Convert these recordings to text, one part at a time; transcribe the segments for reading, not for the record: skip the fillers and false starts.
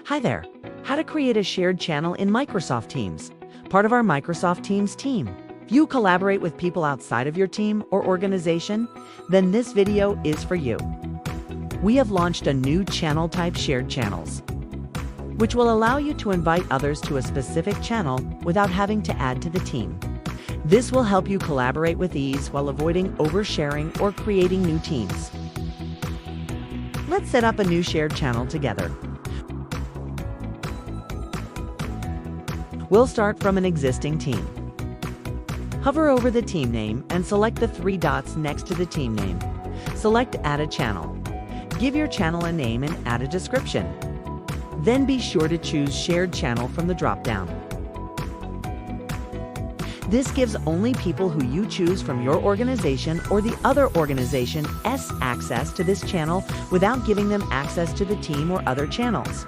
Hi there. How to create a shared channel in Microsoft Teams, part of our Microsoft Teams team. If you collaborate with people outside of your team or organization, then this video is for you. We have launched a new channel type, shared channels, which will allow you to invite others to a specific channel without having to add to the team. This will help you collaborate with ease while avoiding oversharing or creating new teams. Let's set up a new shared channel together. We'll start from an existing team. Hover over the team name and select the three dots next to the team name. Select Add a Channel. Give your channel a name and add a description. Then be sure to choose Shared Channel from the drop-down. This gives only people who you choose from your organization or the other organization's access to this channel without giving them access to the team or other channels.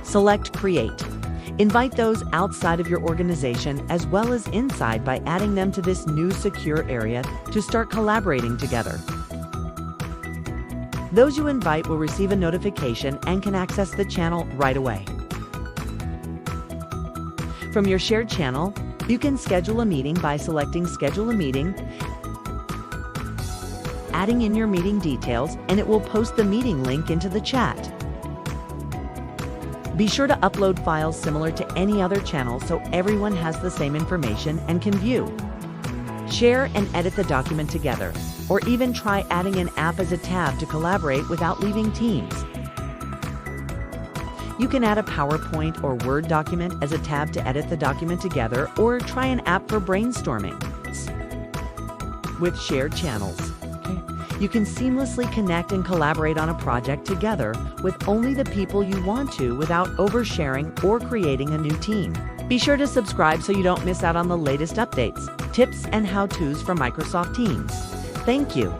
Select Create. Invite those outside of your organization as well as inside by adding them to this new secure area to start collaborating together. Those you invite will receive a notification and can access the channel right away. From your shared channel, you can schedule a meeting by selecting Schedule a Meeting, adding in your meeting details, and it will post the meeting link into the chat. Be sure to upload files similar to any other channel so everyone has the same information and can view, share, and edit the document together, or even try adding an app as a tab to collaborate without leaving teams. You can add a PowerPoint or Word document as a tab to edit the document together, or try an app for brainstorming. With shared channels, you can seamlessly connect and collaborate on a project together with only the people you want to without oversharing or creating a new team. Be sure to subscribe so you don't miss out on the latest updates, tips, and how-tos from Microsoft Teams. Thank you.